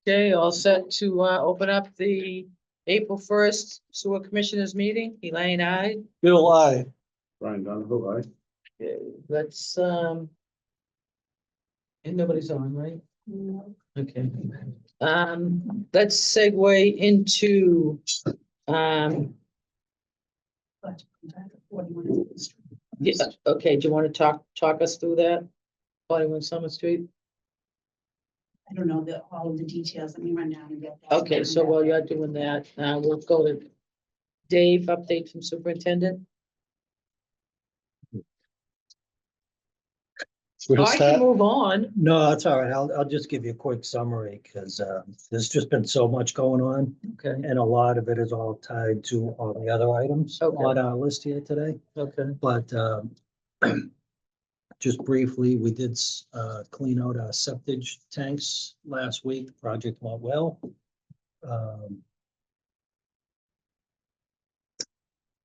Okay, all set to open up the April 1st sewer commissioners meeting. Elaine, aye. Bill, I. Brian Donovan, aye. Okay, let's and nobody's on, right? Okay. Let's segue into yeah, okay, do you want to talk us through that? 41 Summer Street? I don't know all of the details. Let me run down and get that. Okay, so while you're doing that, we'll go to Dave, update from superintendent. We're Oh, gonna I can start. move on. No, that's all right. I'll just give you a quick summary because there's just been so much going on. Okay, And a lot of it is all tied to all the other items Okay. on our list here today. okay, But just briefly, we did clean out our septic tanks last week. The project went well.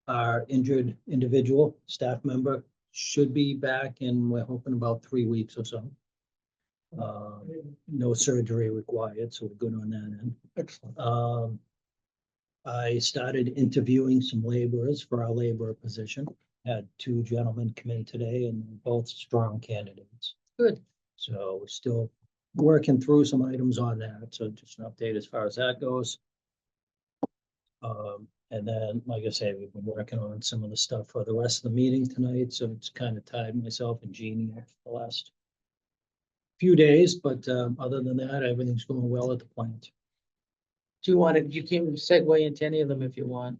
Our injured individual staff member should be back in, we're hoping about 3 weeks or so. No surgery required, so we're good on that end. Excellent. I started interviewing some laborers for our laborer position. Had 2 gentlemen come in today and both strong candidates. good. So we're still working through some items on that. So just an update as far as that goes. And then, like I say, we've been working on some of the stuff for the rest of the meeting tonight. So it's kind of tied myself and Jeannie up for the last few days, but other than that, everything's going well at the plant. Do you want to, you can segue into any of them if you want.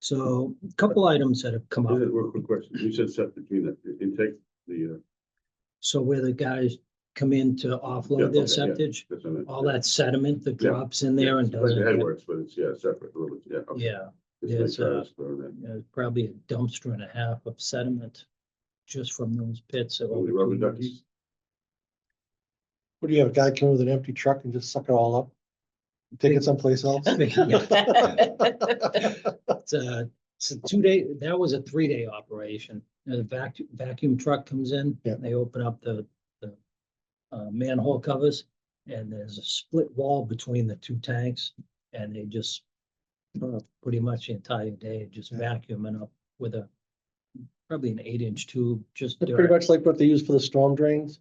So a couple items that have come up. Real quick question. You said septic unit intake, the, So where the guys come in to Yeah, offload okay, their yeah. septic, that's on it. all that sediment that Yeah. drops in there and It's like doesn't. the get- headworks, but it's, yeah, separate, a little bit, yeah. okay. Yeah, Just make there's, sure I was clear on that. there's probably a dumpster and a half of sediment just from those pits. that Only over rubber 2 duckies? years. What do you have, a guy come with an empty truck and just suck it all up? Take it someplace else? It's a 2-day, that was a 3-day operation. And the vacuum truck comes in, Yeah. they open up the manhole covers, and there's a split wall between the 2 tanks, and they just pretty much the entire day just Yeah. vacuuming up with probably an 8-inch tube, just It's pretty dirt. much like what they use for the storm drains,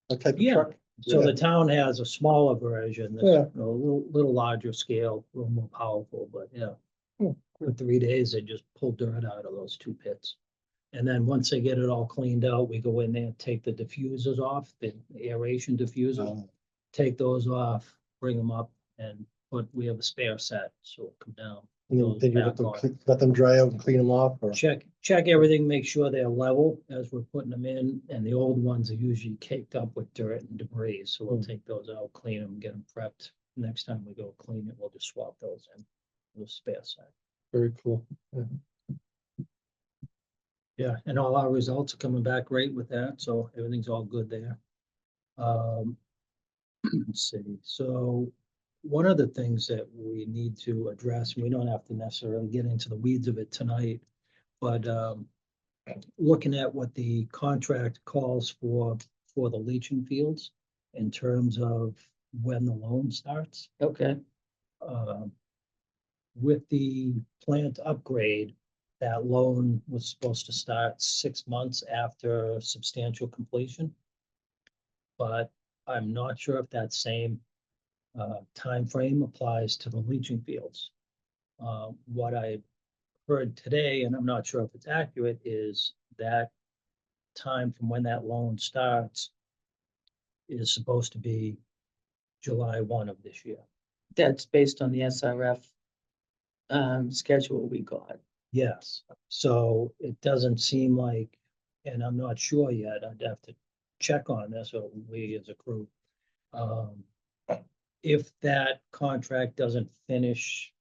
that type of Yeah. truck. So Yeah. the town has a smaller version, that's Yeah. a little larger scale, a little more powerful, but yeah. Hmm. For 3 days, they just pull dirt out of those 2 pits. And then once they get it all cleaned out, we go in there and take the diffusers off, the aeration diffusers, Um, take those off, bring them up, and we have a spare set, so it'll come down. And goes then you back on. let them dry out and clean them off, or? Check everything, make sure they're level as we're putting them in, and the old ones are usually caked up with dirt and debris, so we'll Hmm. take those out, clean them, get them prepped. Next time we go clean it, we'll just swap those in, with a spare set. Very cool. Yeah. Yeah, and all our results are coming back great with that, so everything's all good there. Let's see, so one of the things that we need to address, and we don't have to necessarily get into the weeds of it tonight, but looking at what the contract calls for the leaching fields in terms of when the loan starts. Okay, With the plant upgrade, that loan was supposed to start 6 months after substantial completion. But I'm not sure if that same timeframe applies to the leaching fields. What I heard today, and I'm not sure if it's accurate, is that time from when that loan starts is supposed to be July 1 of this year. that's based on the SRF schedule we got. Yes, so it doesn't seem like, and I'm not sure yet, I'd have to check on this, or we as a group. If that contract doesn't finish,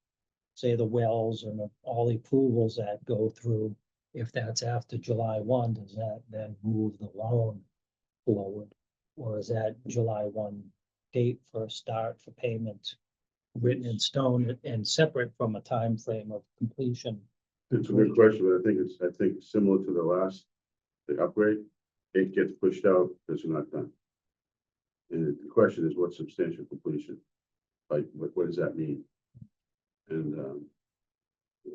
say, the wells and all the approvals that go through, if that's after July 1, does that then move the loan forward? Or is that July 1 date for a start for payment written in stone and separate from a time frame of completion? It's a good question, but I think similar to the upgrade, it gets pushed out because we're not done. And the question is, what's substantial completion? Like, what does that mean? And,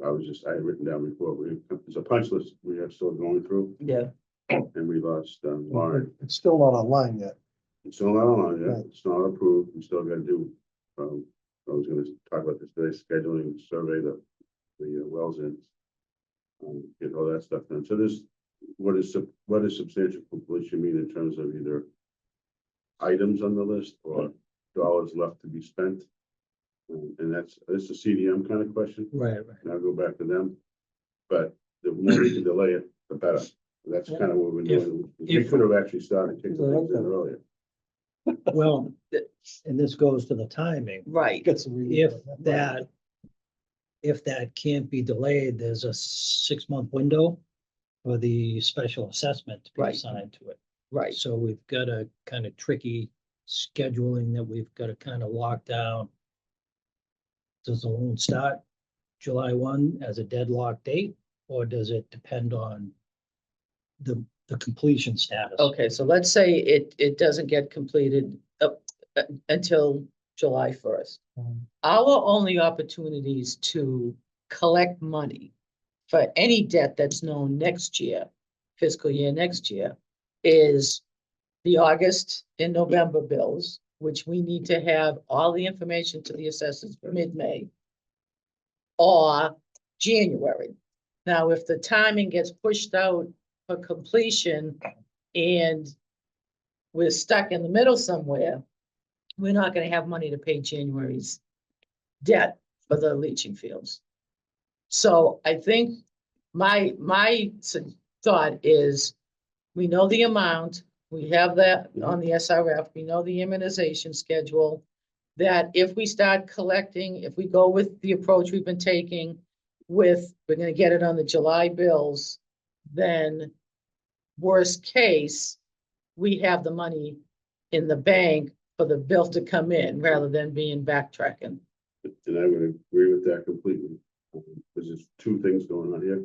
I had written down before, there's a punch list we have still going through, Yeah, and we lost, Lauren. It's still not online yet. It's still not on yet, Right. it's not approved, we still gotta do, I was gonna talk about this today, scheduling, survey the wells in. Get all that stuff done, so there's, what does substantial completion mean in terms of either items on the list or dollars left to be spent? And that's a CDM kind of question, Right. and I'll go back to them, but the more we can delay it, the better. That's kind of what we're doing, we if- could have actually started kicking things in earlier. Well, and this goes to the timing. right. Get some. relief. If that can't be delayed, there's a 6-month window for the special assessment to be Right. assigned to it. Right. So we've got a kind of tricky scheduling that we've got to kind of lock down. Does the loan start July 1 as a deadlock date, or does it depend on the completion status? Okay, so let's say it doesn't get completed until July 1st. Mhm. Our only opportunities to collect money for any debt that's known next year, fiscal year next year, is the August and November bills, which we need to have all the information to the assessors mid-May, or January. Now, if the timing gets pushed out for completion and we're stuck in the middle somewhere, we're not gonna have money to pay January's debt for the leaching fields. So I think my thought is, we know the amount, we have that on the SRF, we know the immunization schedule. That if we start collecting, if we go with the approach we've been taking with, we're gonna get it on the July bills, then worst case, we have the money in the bank for the bill to come in rather than being backtracking. And I would agree with that completely. Because there's two things going on here.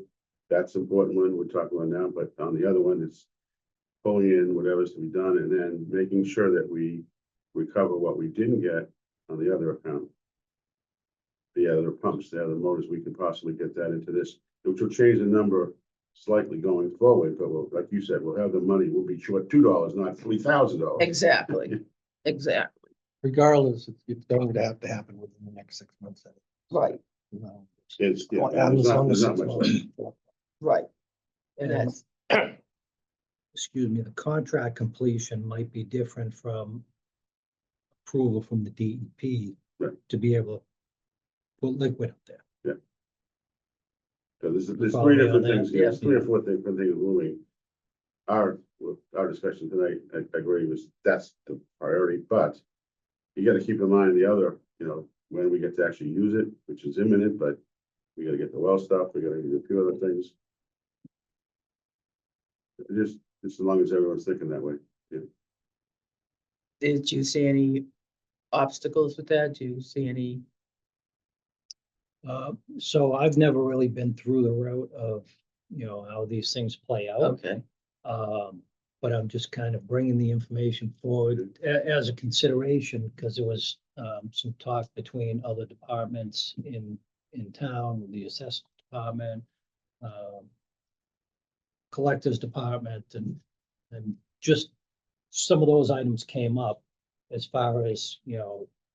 That's the important one we're talking about now, but on the other one, it's pulling in whatever's to be done and then making sure that we recover what we didn't get on the other account. The other pumps, the other motors, we can possibly get that into this, which will change the number slightly going forward, but like you said, we'll have the money, we'll be short $2, not $3,000. Exactly, exactly, Regardless, it's going to have to happen within the next 6 months. right, You know. It's, yeah, On there's the- on not, the there's not 6 much months. left. right. And And- that's, Excuse me, the contract completion might be different from approval from the DEP Right. to be able to put liquid up there. So there's Follow three me different on that? things here, there's Yeah. 3 or 4 different things moving. Our discussion tonight, I agree, was that's the priority, but you gotta keep in mind the other, when we get to actually use it, which is imminent, but we gotta get the well stuff, we gotta do a few other things. Just as long as everyone's thinking that way. did you see any obstacles with that? Do you see any? So I've never really been through the route of, how these things play out. Okay, But I'm just kind of bringing the information forward as a consideration, because there was some talk between other departments in town, the assessment department, collectors department, and just some of those items came up as far as,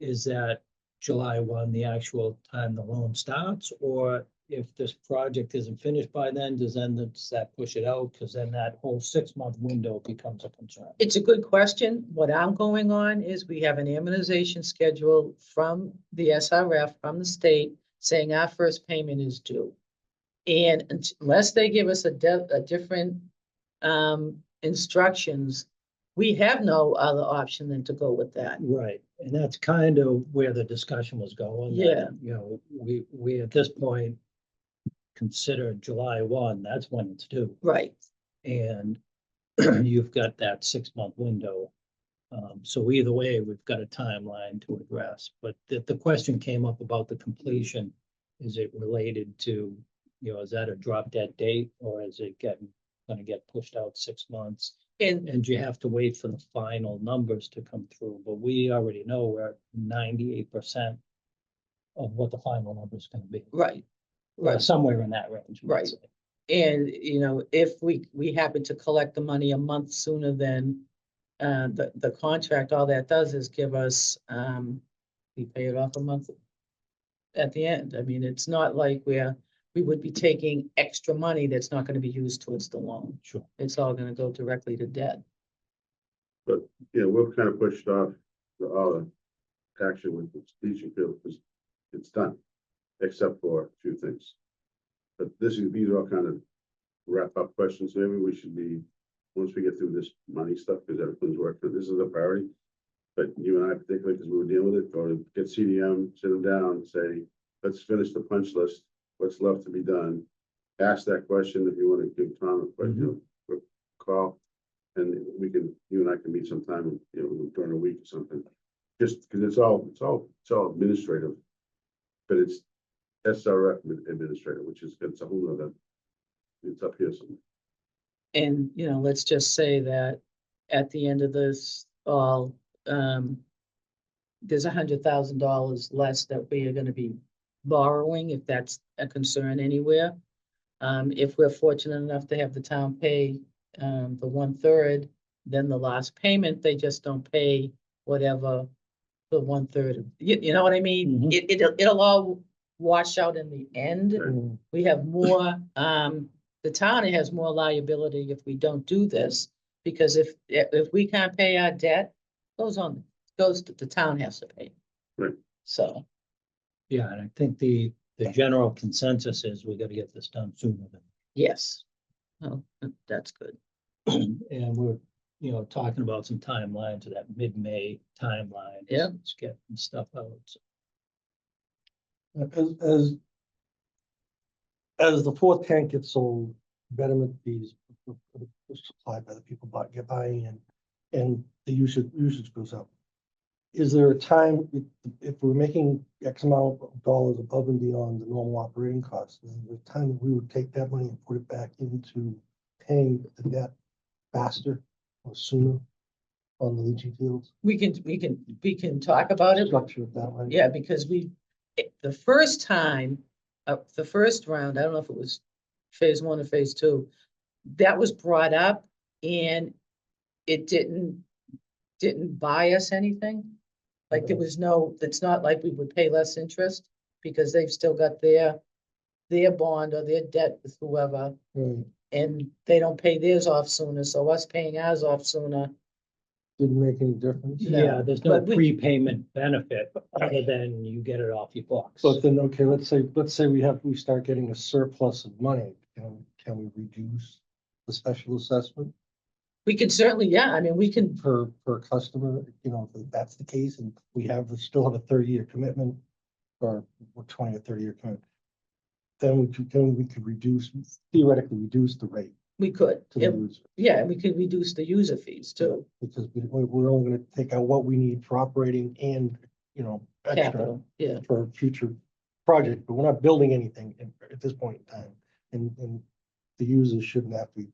is that July 1, the actual time the loan starts, or if this project isn't finished by then, does that push it out? Because then that whole 6-month window becomes a concern. it's a good question. What I'm going on is we have an amortization schedule from the SRF, from the state, saying our first payment is due. And unless they give us a different instructions, we have no other option than to go with that. Right, and that's kind of where the discussion was going. that, we at this point consider July 1, that's when it's due. Right, And you've got that 6-month window. So either way, we've got a timeline to address, but the question came up about the completion. Is it related to, is that a drop dead date, or is it getting gonna get pushed out 6 months. And And you have to wait for the final numbers to come through, but we already know we're at 98% of what the final number is gonna be, right, or right. somewhere in that range. we'd Right. say. And, if we happen to collect the money a month sooner than the contract, all that does is give us, we pay it off a month at the end. I mean, it's not like we would be taking extra money that's not gonna be used towards the loan. Sure. It's all gonna go directly to debt. We've kind of pushed off all the action with the teaching field, because it's done, except for a few things. But these are all kind of wrap up questions, maybe we should be, once we get through this money stuff, because everything's working, this is a priority. But you and I particularly, because we were dealing with it, or get CDM, sit them down, and say, let's finish the punch list, what's left to be done. Ask that question if you want to give Tom a question, a call. And you and I can meet sometime, during a week or something. Just because it's all administrative. But it's SRF administrative, which is, it's a whole nother, it's up here somewhere. And, let's just say that at the end of this, all, there's $100,000 less that we are gonna be borrowing, if that's a concern anywhere. If we're fortunate enough to have the town pay, the 1/3, then the last payment, they just don't pay whatever the 1/3, you know what I mean? Mhm. It'll all wash out in the end. Mm, We have more, the town has more liability if we don't do this, because if we can't pay our debt, the town has to pay. Right. So, Yeah, and I think the general consensus is we gotta get this done sooner than. yes, well, that's good. And we're, talking about some timeline to that mid-May timeline. Yeah. Let's get stuff out. So, As the fourth tank gets sold, betterment fees supplied by the people get buying and the usage goes up. Is there a time, if we're making X amount of dollars above and beyond the normal operating costs, is there a time that we would take that money and put it back into paying the debt faster or sooner on the leaching fields? We can talk about it. Structure it that way. Yeah, because the first time, the first round, I don't know if it was phase 1 or phase 2, that was brought up and it didn't buy us anything. Like there was it's not like we would pay less interest because they've still got their bond or their debt with whoever, Right. and they don't pay theirs off sooner, so us paying ours off sooner. Didn't make any difference. No, Yeah, there's no but we- prepayment benefit other than you get it off your books. But then, okay, let's say we start getting a surplus of money, can we reduce the special assessment We can certainly, yeah, I mean, we can, per customer, if that's the case, and still have a 30-year commitment, or 20 or 30-year commitment, then we could theoretically reduce the rate we could, to the user, yeah, we could reduce the user fees too, because we're only gonna take out what we need for operating and, extra capital, yeah. for a future project, but we're not building anything at this point in time. And the users shouldn't have to be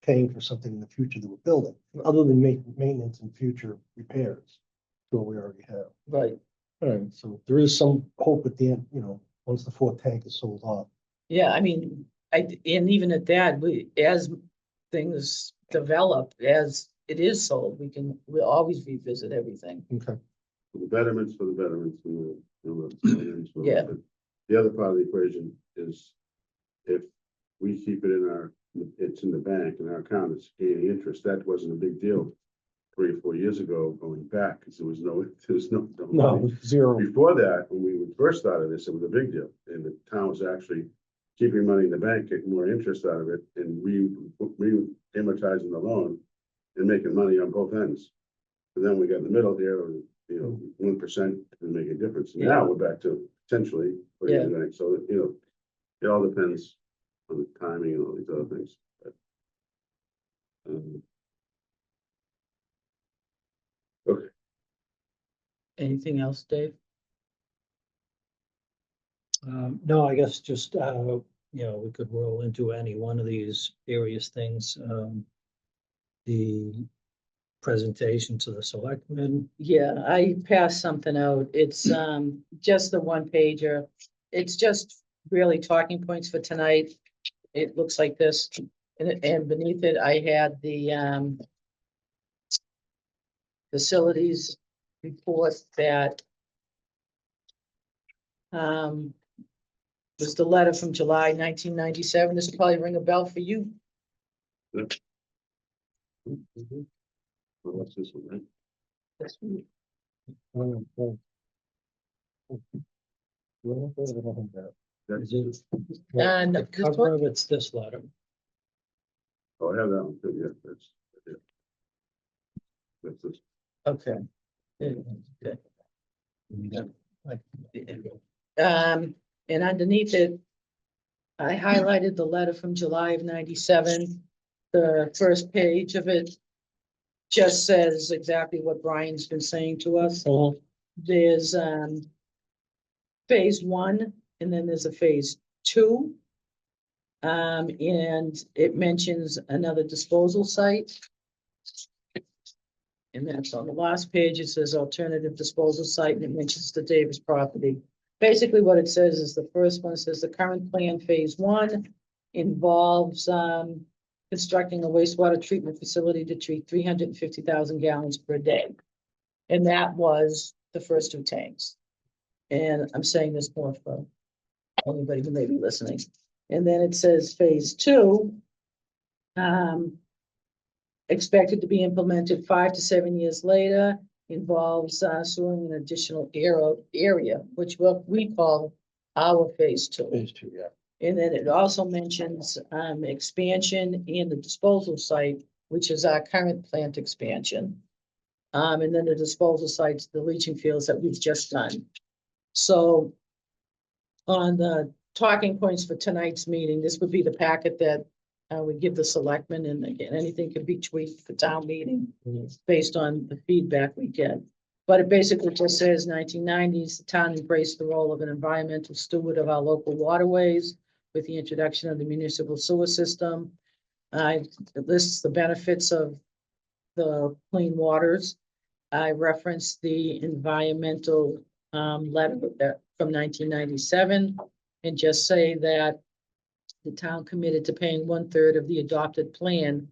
paying for something in the future that we're building, other than maintenance and future repairs to what we already have. Right, All right, so there is some hope at the end, once the fourth tank is sold off. yeah, I mean, and even at that, as things develop, as it is sold, we'll always revisit everything. Okay. For the betterments, and the Yeah. The other part of the equation is if we keep it it's in the bank in our account, it's gaining interest. That wasn't a big deal 3 or 4 years ago going back, because there was no No, zero. Before that, when we first started this, it was a big deal, and the town was actually keeping money in the bank, getting more interest out of it, and amortizing the loan and making money on both ends. And then we got in the middle here, 1% can make a difference. Yeah. Now we're back to potentially putting it in the bank. So, it all depends on the timing and all these other things. But, okay, Anything else, Dave? No, I guess just, you know, we could roll into any one of these various things. The presentation to the selectmen. Yeah, I passed something out. It's just the one pager. It's just really talking points for tonight. It looks like this, and beneath it, I had the facilities report that was the letter from July 1997. This will probably ring a bell for you. Well, what's this one, right? This one. That's, Is And The this cover one, of it's this letter. oh, I have that one too, yeah, that's. Yeah. That's this. okay. Like, And underneath it, I highlighted the letter from July of 97. The first page of it just says exactly what Brian's been saying to us. There's phase one, and then there's a phase two. And it mentions another disposal site. And that's on the last page. It says alternative disposal site, and it mentions the Davis property. Basically, what it says is the first one says the current plan, phase one, involves constructing a wastewater treatment facility to treat 350,000 gallons per day. And that was the first two tanks. And I'm saying this more for anybody who may be listening. And then it says phase two, expected to be implemented 5 to 7 years later, involves sewing an additional area, which we call our phase two. Phase two, yeah. And then it also mentions expansion in the disposal site, which is our current plant expansion. And then the disposal sites, the leaching fields that we've just done. So on the talking points for tonight's meeting, this would be the packet that we give the selectmen, and again, anything could be tweaked for town meeting based on the feedback we get. But it basically just says 1990s, the town embraced the role of an environmental steward of our local waterways with the introduction of the municipal sewer system. It lists the benefits of the clean waters. I referenced the environmental letter from 1997 and just say that the town committed to paying 1/3 of the adopted plan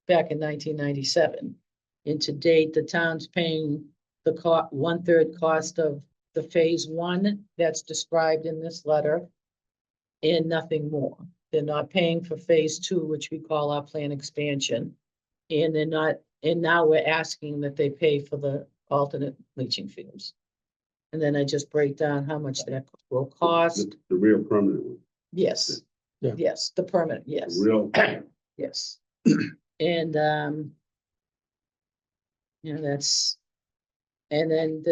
back in 1997. And to date, the town's paying the 1/3 cost of the phase one that's described in this letter and nothing more. They're not paying for phase two, which we call our plan expansion. And they're not, and now we're asking that they pay for the alternate leaching fields. And then I just break down how much that will cost. The real permanent one. Yes, Yeah. yes, the permanent, yes, Real, yes. And, that's, and then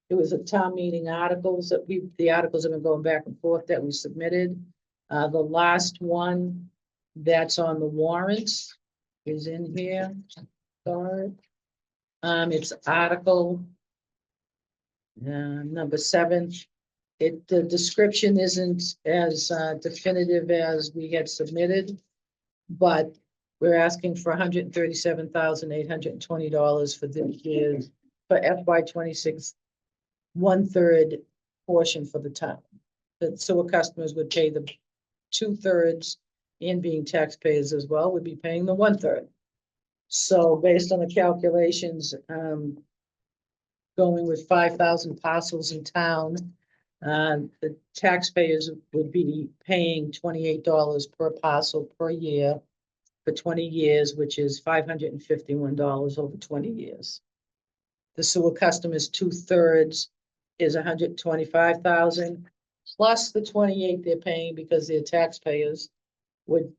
it was a town meeting articles that the articles have been going back and forth that we submitted. The last one that's on the warrants is in here. Sorry. It's article number 7. The description isn't as definitive as we had submitted, but we're asking for $137,820 for this year's, for FY 26, 1/3 portion for the town. The sewer customers would pay the 2/3, and being taxpayers as well, would be paying the 1/3. So based on the calculations, going with 5,000 parcels in town, the taxpayers would be paying $28 per parcel per year for 20 years, which is $551 over 20 years. The sewer customers 2/3 is 125,000 plus the 28 they're paying because they're taxpayers would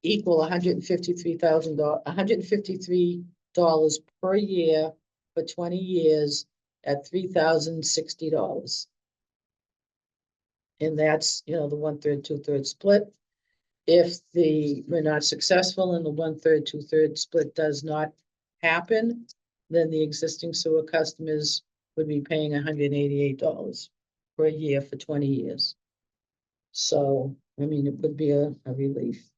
equal $153 per year for 20 years at $3,060. And that's, the 1/3, 2/3 split. If we're not successful and the 1/3, 2/3 split does not happen, then the existing sewer customers would be paying $188 per year for 20 years. So I mean, it would be a relief.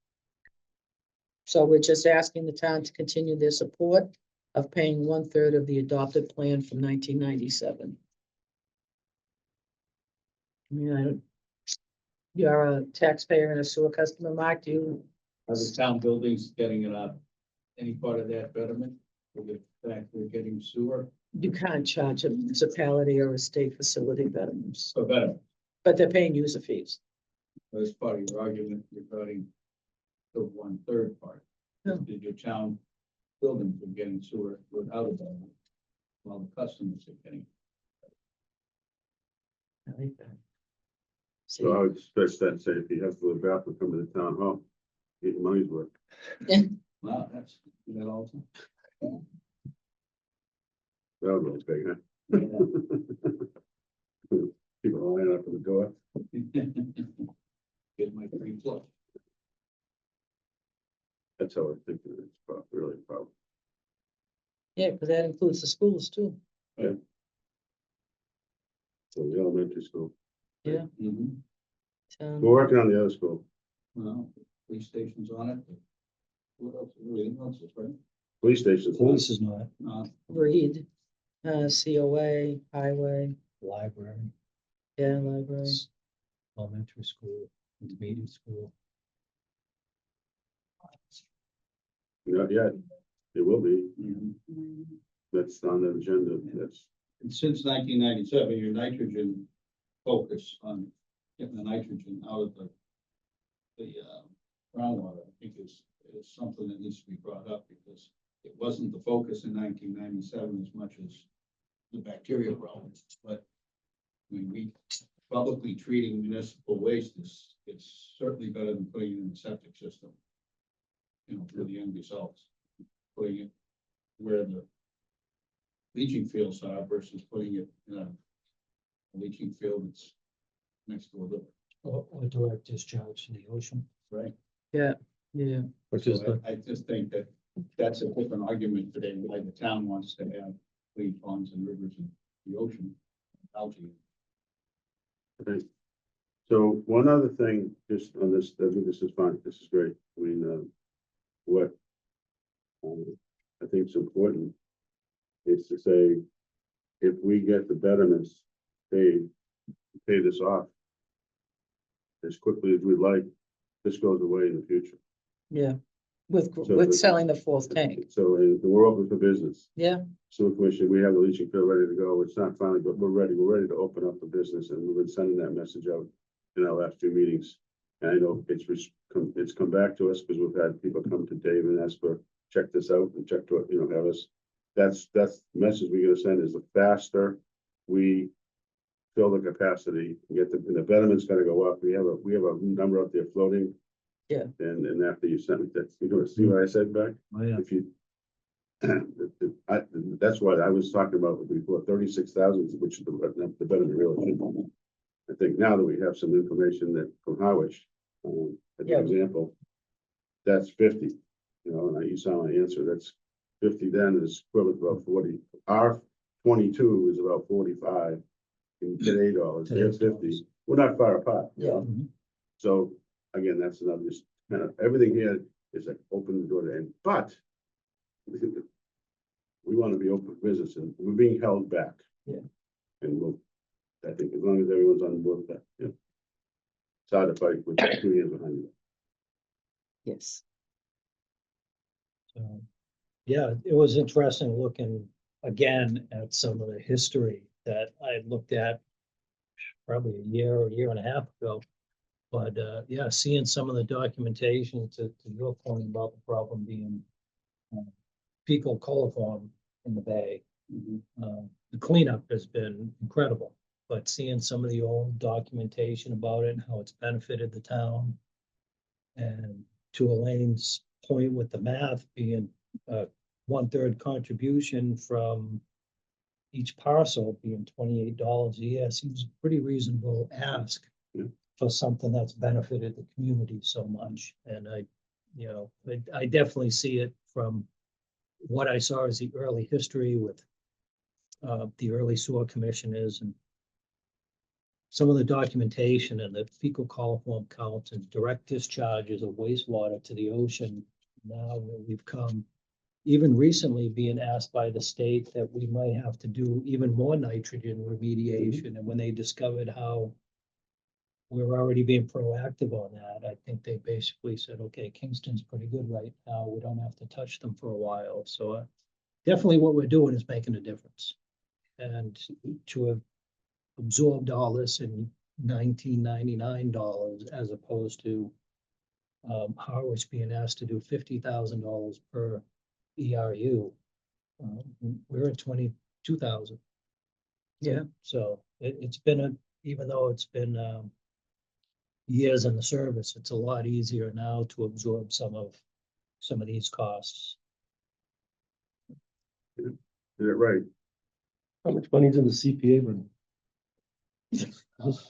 So we're just asking the town to continue their support of paying 1/3 of the adopted plan from 1997. I mean, I don't, you're a taxpayer and a sewer customer, Mark, do you? Are the town buildings getting it up? Any part of that betterment? With the fact we're getting sewer You can't charge a municipality or a state facility betterments, or better? but they're paying user fees. As part of your argument regarding the 1/3 part. Yeah. Did your town buildings are getting sewer without a betterment? While the customers are getting. I like that. See, So I would stretch that and say, if you have to live back, come to the town hall, get your money's worth. Wow, that's, that all. That was really big, huh? People lining up at the door. Get my free flush. That's how I think it is, really probably. yeah, because that includes the schools too. So the elementary school. Mhm. Um, We're working on the other school. Well, police stations on it. What else? Everything else is right. Police stations. Police is not, Read, COA, highway, library, yeah, library. elementary school, intermediate school. Not yet. It will be. Mhm. That's on the agenda. That's, And since 1997, your nitrogen focus on getting the nitrogen out of the groundwater, I think is something that needs to be brought up because it wasn't the focus in 1997 as much as the bacteria problems. But when we publicly treating municipal waste is, it's certainly better than putting it in the septic system. You know, for the end results, putting it where the leaching fields are versus putting it in a leaching field that's next to a river. Or direct discharge to the ocean. Right. Yeah, Which is So I just think that that's a different argument today, why the town wants to have clean ponds and rivers and the ocean, algae. okay. So one other thing, just on this, I think this is fine. This is great. I mean, what I think is important is to say, if we get the betterments paid, pay this off as quickly as we'd like, this goes away in the future. yeah, with So selling the fourth tank, So we're open for business. yeah, Sewer commission, we have the leaching field ready to go. It's not finally, but we're ready to open up the business, and we've been sending that message out in our last few meetings. And I know it's come back to us because we've had people come to Dave and ask for, check this out and check to, have us. That's the message we're gonna send is the faster we fill the capacity, get the betterment's gonna go up. We have a number up there floating. Yeah. And after you send it, that's, you're gonna see what I said back? Oh, yeah. If you. That's what I was talking about before, 36,000, which is the betterment really should be. I think now that we have some information that from Howard, as Yeah. an example, that's 50, and you saw my answer, that's 50 then is equivalent to about 40. Our 22 is about 45 in today dollars, they're Today's 50. dollars. We're not far apart. Yeah. Mhm. So again, that's another, just kind of, everything here is like open the door to end, but we want to be open for business and we're being held back. Yeah. And we'll, I think as long as everyone's on board with that, it's hard to fight with 2 years behind you. yes. So, yeah, it was interesting looking again at some of the history that I looked at probably a year and a half ago. But yeah, seeing some of the documentation to your point about the problem being fecal coliform in the bay. The cleanup has been incredible, but seeing some of the old documentation about it and how it's benefited the town. And to Elaine's point with the math being 1/3 contribution from each parcel being $28 a year seems a pretty reasonable ask. Yeah. For something that's benefited the community so much. And I definitely see it from what I saw as the early history with the early sewer commissioners and some of the documentation and the fecal coliform counts and direct discharges of wastewater to the ocean. Now where we've come, even recently being asked by the state that we might have to do even more nitrogen remediation. And when they discovered how we're already being proactive on that, I think they basically said, okay, Kingston's pretty good right now. We don't have to touch them for a while. So definitely what we're doing is making a difference. And to have absorbed all this in $1999 as opposed to Harwich being asked to do $50,000 per ERU. We're at 22,000. Yeah. So it's been even though it's been years in the service, it's a lot easier now to absorb some of these costs. Did it right. How much money's in the CPA room? This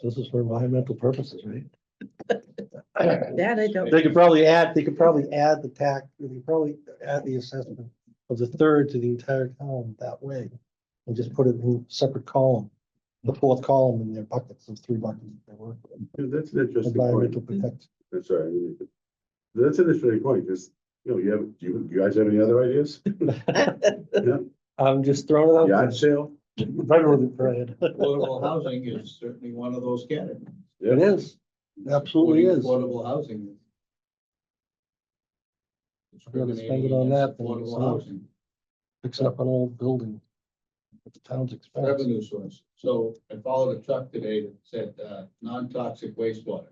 is for environmental purposes, right? That I don't. They could probably add the tax, they could probably add the assessment of the third to the entire column that way. And just put it in a separate column, the fourth column in their buckets of 3 buckets. They work with. Yeah, that's an interesting point. Environmental protection. That's right. That's an interesting point, because, do you guys have any other ideas? Yeah. I'm just throwing it out. Yard sale? Right with it, Brad. Affordable housing is certainly one of those categories. It is, absolutely is. Affordable housing. I'd rather spend it on that than Affordable some- housing, Fixing up an old building at the town's expense. revenue source. So I followed a truck today that said, non-toxic wastewater,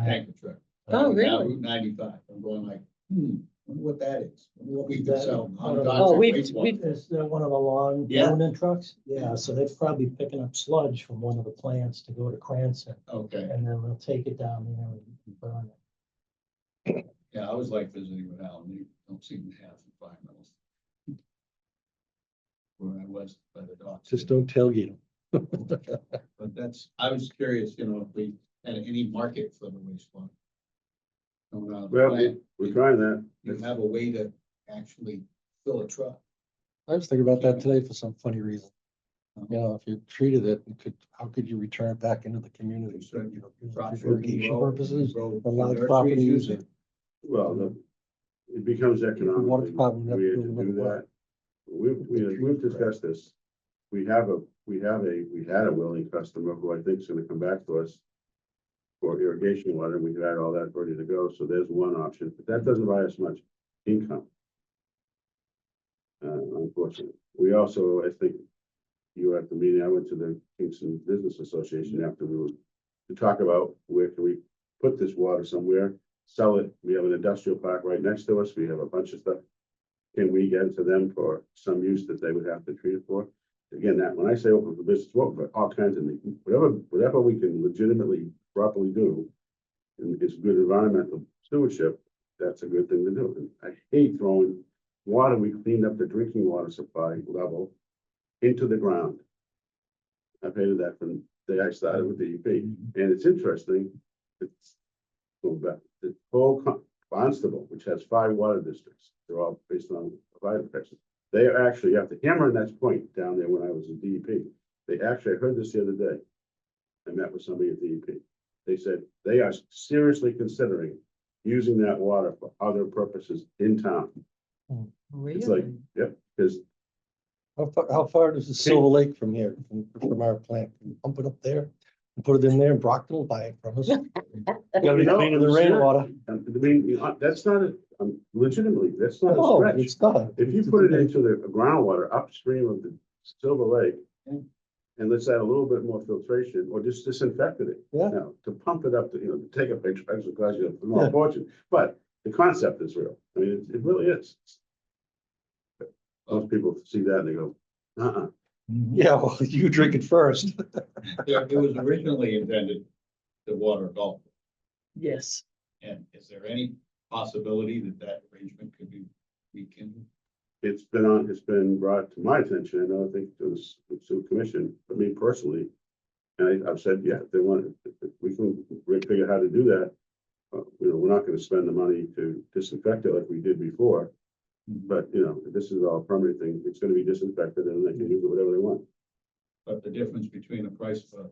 tanker truck. Oh, Down really? Route 95. I'm going like, wonder what that is. Wonder what we Is could that sell. one of the- Oh, non-toxic we- wastewater. Is that one of the long Yeah. unit trucks? Yeah, so they're probably picking up sludge from one of the plants to go to Cranston, Okay, and then they'll take it down there and burn it. yeah, I was like visiting with Alan, they don't seem to have environmental. Where I was by the docks. Just don't tailgate them. But I was curious, if we had any market for the wastewater. Coming out of the Well, plant, we're trying that. you have a way to actually fill a truck. I was thinking about that today for some funny reason. You know, if you treated it, how could you return it back into the community? Sure. You know, Crop for irrigation grow, purposes, grow or large nurseries properties, use or it. Well, it becomes economic. water department would have We to had do to no matter do what. that. We've discussed this. We had a willing customer who I think is gonna come back to us for irrigation water. We had all that ready to go. So there's one option, but that doesn't buy us much income. Unfortunately, we also, I think you were at the meeting, I went to the Kingston Business Association after we were to talk about where can we put this water somewhere, sell it. We have an industrial park right next to us. We have a bunch of stuff. Can we get it to them for some use that they would have to treat it for? Again, that when I say open for business, well, for all kinds of things, whatever we can legitimately properly do, and it's good environmental stewardship, that's a good thing to do. And I hate throwing water we cleaned up the drinking water supply level into the ground. I've hated that from the day I started with DEP, and it's interesting. It's going back, the whole Barnstable, which has 5 water districts, they're all based on fire protection. They are actually, at the hammer and that's point down there when I was in DEP, they actually, I heard this the other day. I met with somebody at DEP. They said they are seriously considering using that water for other purposes in town. It's like, Really? yep, because How far does the Silver Lake from here, from our plant? Can you pump it up there and put it in there, and Brockton will buy it from us? Gotta be cleaner than rainwater. I mean, that's not a, legitimately, that's not a No, stretch. it's not. If you put it into the groundwater upstream of the Silver Lake. And let's add a little bit more filtration or just disinfected it. Yeah. Now, to pump it up to, to take a picture, actually costs you a small fortune, but the concept is real. I mean, it really is. Most people see that and they go, Yeah, well, you drink it first. It was originally intended to water a golf. Yes. And is there any possibility that arrangement could be rekindled? it's been brought to my attention, and I think it was to the commission, but me personally. And I've said, yeah, if they want, if we can figure out how to do that. We're not gonna spend the money to disinfect it like we did before. But, this is all permanent thing. It's gonna be disinfected and they can use it whatever they want. But the difference between the price of a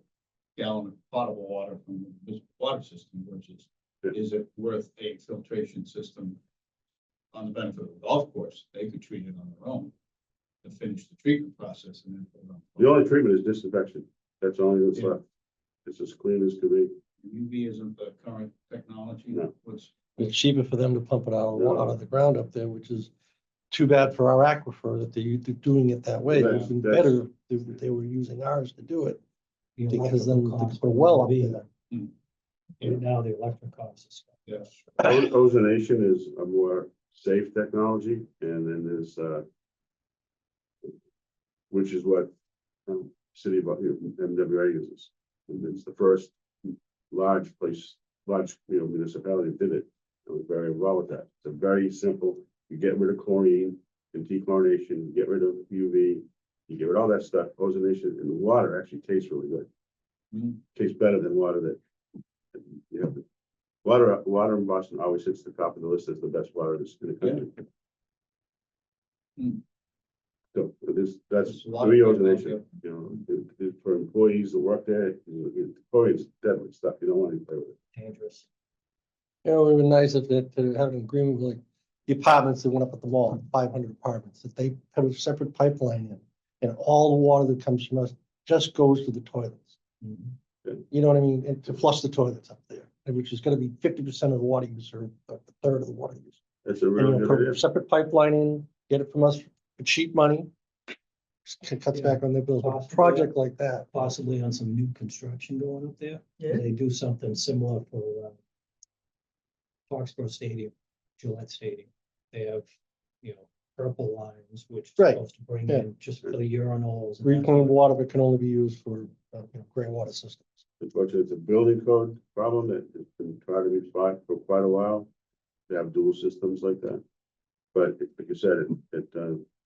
gallon of potable water from the water system versus Yeah. is it worth a filtration system on the benefit of the golf course? They could treat it on their own to finish the treatment process and then put it on. The only treatment is disinfection. That's the only that's Yeah. left. It's as clean as can be. UV isn't the current technology. No. What's, It's cheaper for them to pump it Yeah. out of the ground up there, which is too bad for our aquifer that they're doing it that way. It would have been That's- better if they were using ours to do it. The Because then electrical they costs put a would well up be- there. And now the electric costs. yes. Ozonation is a more safe technology, and then there's, which is what, city of, MWA uses. And it's the first large municipality did it. I was very well with that. It's a very simple, you get rid of chlorine and dechlorination, you get rid of UV, you get rid of all that stuff, ozonation, and the water actually tastes really good. Mm. Tastes better than water that, you have. Water in Boston always hits the top of the list as the best water in the country. Hmm. So that's There's a lot of reozonation, technology. for employees that work there, it's deadly stuff, you don't want to play with it. Dangerous. You know, it would be nice if they to have an agreement with like the apartments that went up at the mall, 500 apartments, that they have a separate pipeline in. And all the water that comes from us just goes to the toilets. You know what I mean? And to flush the toilets up there, and which is gonna be 50% of the water use or a third of the water use. That's a And real you good put idea. a separate pipeline in, get it from us for cheap money. It cuts back on their bills, but a project like that. Possibly on some new construction going up there. Yeah. They do something similar for Foxborough Stadium, Gillette Stadium. They have, purple lines, which is Right, supposed to bring yeah. in just for the urinals. and that Reclaimed sort of- water, but can only be used for, gray water systems. Unfortunately, it's a building code problem that has been trying to be fought for quite a while. They have dual systems like that. But like you said,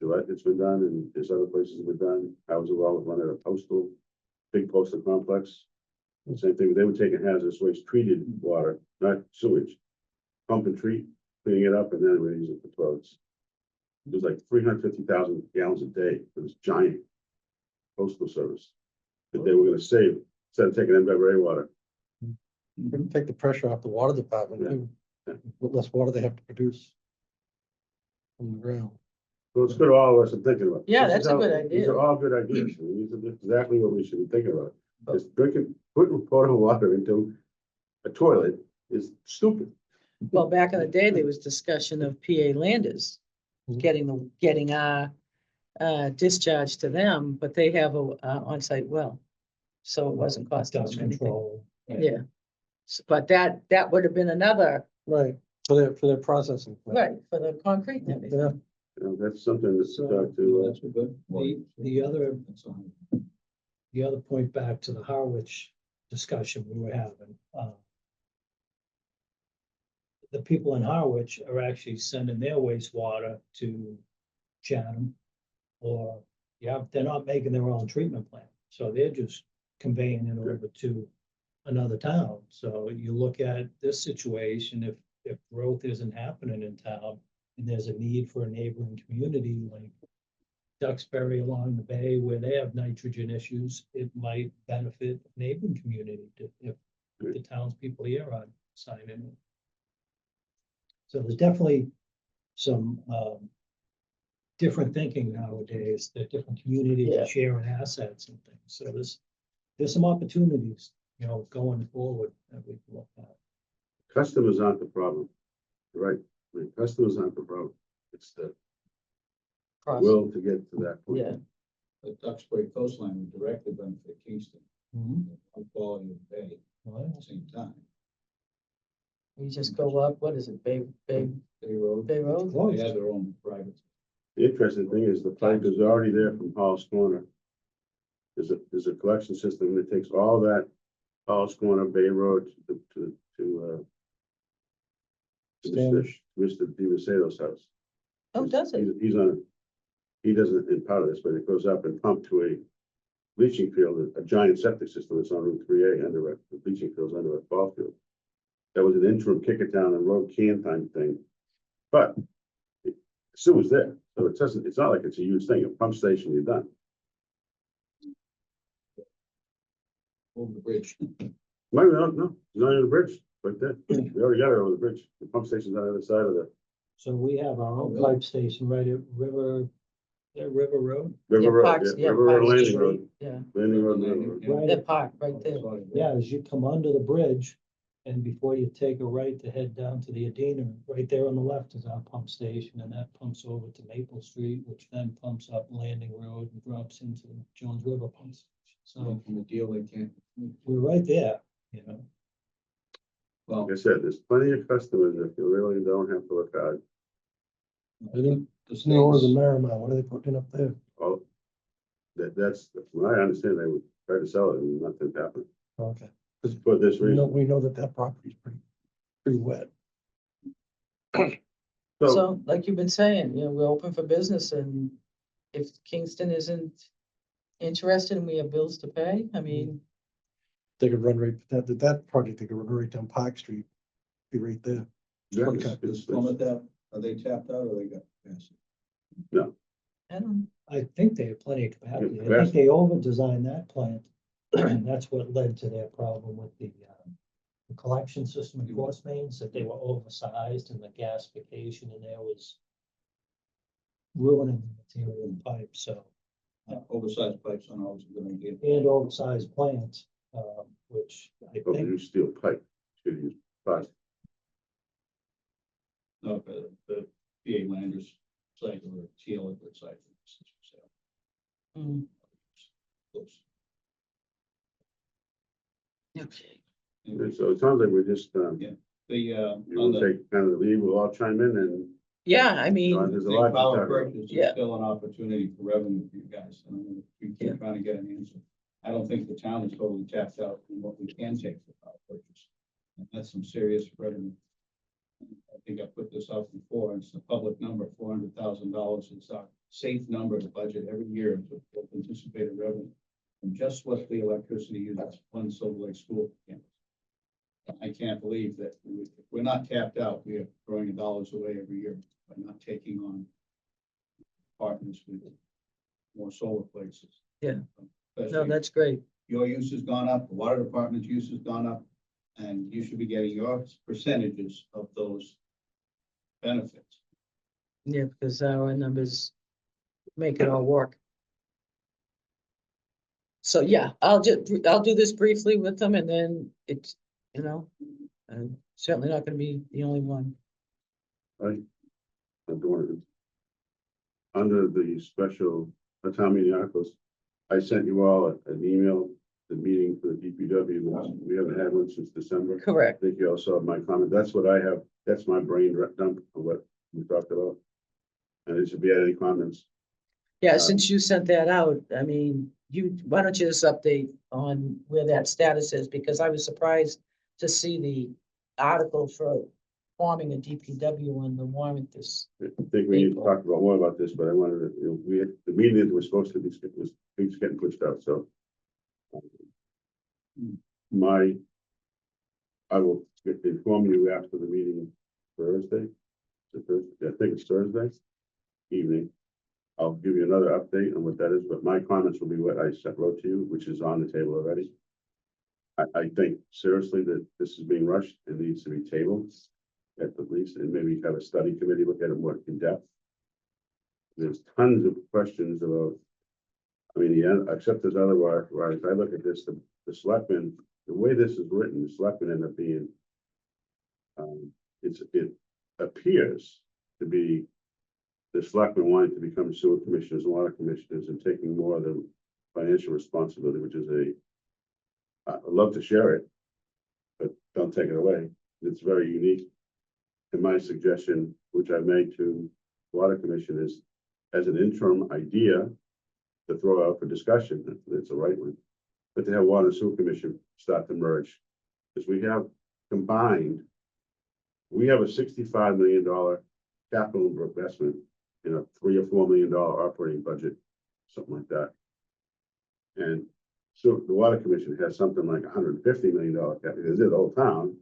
Gillette, it's been done, and there's other places that have been done. Houses all run at a big postal complex. The same thing, they were taking hazardous waste treated water, not sewage. Pump and treat, cleaning it up, and then we use it for toilets. It was like 350,000 gallons a day for this giant postal service that they were gonna save instead of taking MWA water. Wouldn't take the pressure off the water department, Yeah. too. Yeah. With less water they have to produce from the ground. Well, it's good all of us are thinking about. Yeah, This is that's a how- good These idea. are all good ideas. I mean, these are exactly what we should be thinking about. Just putting potable water into a toilet is stupid. Well, back in the day, there was discussion of PA Landers Mhm. getting our discharge to them, but they have a on-site well. So it wasn't costing Dust them anything. control. Yeah. But that would have been another, Right, for their processing. plant. right, for the concrete and everything. Yeah, That's something to So, talk to. That's a good. The other That's all. The other point back to the Harwich discussion we were having, the people in Harwich are actually sending their wastewater to Chatham. Or, they're not making their own treatment plant, so they're just conveying it over to another town. So you look at this situation, if growth isn't happening in town, and there's a need for a neighboring community like Duxbury along the bay where they have nitrogen issues, it might benefit neighboring community if the townspeople here are signing it. So there's definitely some different thinking nowadays, that different communities Yeah. are sharing assets and things. So there's some opportunities, going forward that we can look at. Customers aren't the problem. Right, I mean, customers aren't the problem. It's the will to get to that point. Yeah, The Duxbury coastline would directly benefit Kingston, on quality of bay at the same time. you just go up, what is it, Bay Bay Road, Road? they have their own private. The interesting thing is the pipe is already there from Hall's Corner. There's a collection system that takes all that Hall's Corner, Bay Road to Mr. DiMacedo's house. Oh, does it? He's on, he doesn't impart this, but it goes up and pumped to a leaching field, a giant septic system that's on Route 3A under it, the leaching field's under a ball field. That was an interim kick it down and road can time thing. But sewer's there, so it's not like it's a huge thing, a pump station, you're done. over the bridge. No, no, it's not on the bridge, right there. We already got it over the bridge. The pump station's on the other side of the So we have our own really? pipe station right at River Road. River Yeah, Road, Parks- yeah, yeah, River Road Parks Landing Street. Road, Yeah, Landing Road, River Road. Right that at- park right there. Yeah, as you come under the bridge and before you take a right to head down to the Adena, right there on the left is our pump station and that pumps over to Maple Street, which then pumps up Landing Road and drops into the Jones River pump station. So From the deal, they can't. we're right there, you know. Well, Like I said, there's plenty of customers if you really don't have to look hard. I think the No, or the state's, Merrimack, what are they putting up there? All, that's, from what I understand, they would try to sell it and nothing happened. Okay, For this reason. we know that property's pretty wet. So, So like you've been saying, you know, we're open for business and if Kingston isn't interested and we have bills to pay, I mean, They could run right, that project, they could run right down Park Street, be right there. yeah, Okay. is Plymouth that, are they tapped out or they got capacity? I don't, I think they have plenty of capacity. I think capacity. they over-designed that plant. That's what led to their problem with the collection system and force mains, that they were oversized and the gasification in there was ruining the material and pipe, so. Oversized pipes aren't always a good idea. And oversized plants, which I oh, think, you steel pipe, should use plastic. No, the PA Landers site or TL liquid site. mm, Close. okay. And so it sounds like we're just, The, you on will the, take kind of the lead, we'll all chime in and Yeah, I John, mean, there's a the lot to talk power about. purchase is Yeah. still an opportunity for revenue for you guys. And we Yeah. keep trying to get an answer. I don't think the town is totally tapped out in what we can take for power purchase. And that's some serious revenue. I think I put this out before. It's a public number, $400,000. It's a safe number to budget every year to anticipated revenue. And just what the electricity uses, one Silver Lake school campus. I can't believe that if we're not tapped out, we are throwing dollars away every year by not taking on partners with more solar places. Yeah. no, Especially that's great. your use has gone up, the water department's use has gone up, and you should be getting your percentages of those benefits. Yeah, because our numbers make it all work. So, yeah, I'll do this briefly with them and then it's, you know, I'm certainly not gonna be the only one. I'm doing it. Under the special town meeting articles, I sent you all an email, the meeting for the DPW, we haven't had one since December. I Correct. think you also have my comment, that's what I have, that's my brain dump of what we talked about. And it should be any comments. Yeah, since you sent that out, I mean, why don't you just update on where that status is? Because I was surprised to see the article for forming a DPW on the warrant this. I think we need to talk about more about this, but I wanted to, the meeting that was supposed to be, things getting pushed out, so. I will inform you after the meeting Thursday. I think it's Thursday evening. I'll give you another update on what that is, but my comments will be what I wrote to you, which is on the table already. I think seriously that this is being rushed and needs to be tabled at the least, and maybe have a study committee look at it more in depth. There's tons of questions about, I mean, yeah, except as otherwise, I look at this, the selectmen, the way this is written, the selectmen end up being, it appears to be the selectmen wanting to become sewer commissioners, water commissioners, and taking more of the financial responsibility, which is I'd love to share it, but don't take it away. It's very unique. And my suggestion, which I made to water commission, is as an interim idea to throw out for discussion, it's a right one, but to have water and sewer commission start to merge. Because we have combined, we have a $65 million capital investment in a $3 or $4 million operating budget, something like that. And so the water commission has something like $150 million capital, because it's the whole town,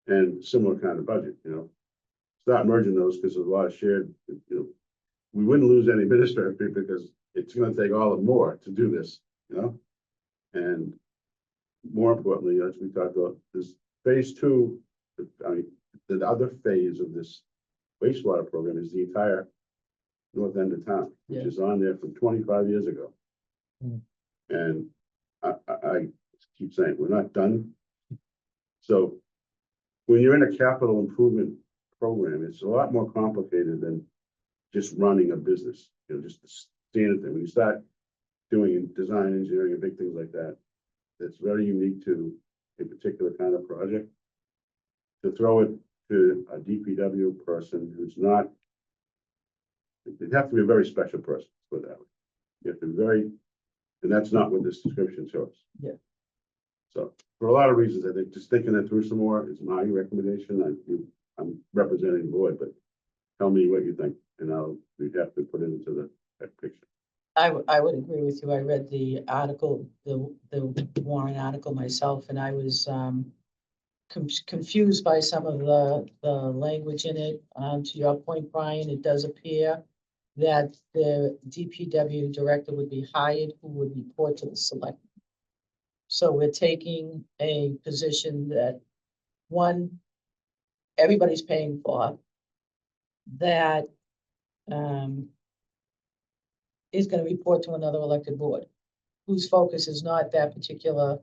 and similar kind of budget, Start merging those because there's a lot of shared, we wouldn't lose any administrative people because it's gonna take all of more to do this, And more importantly, as we talked about, this phase two, I mean, the other phase of this wastewater program is the entire north end of town, which Yeah. is on there from 25 years ago. Hmm. And I keep saying, we're not done. So when you're in a capital improvement program, it's a lot more complicated than just running a business, just the standard thing. When you start doing design engineering and big things like that, it's very unique to a particular kind of project. To throw it to a DPW person who's not, they have to be a very special person, put it that way. You have to be very, and that's not what this description shows. Yeah. So for a lot of reasons, I think just thinking it through some more is my recommendation. I'm representing the board, but tell me what you think, and we have to put it into that picture. I would agree with you. I read the article, the Warren article myself, and I was confused by some of the language in it. To your point, Brian, it does appear that the DPW director would be hired, who would report to the select. So we're taking a position that, one, everybody's paying for, that is gonna report to another elected board, whose focus is not that particular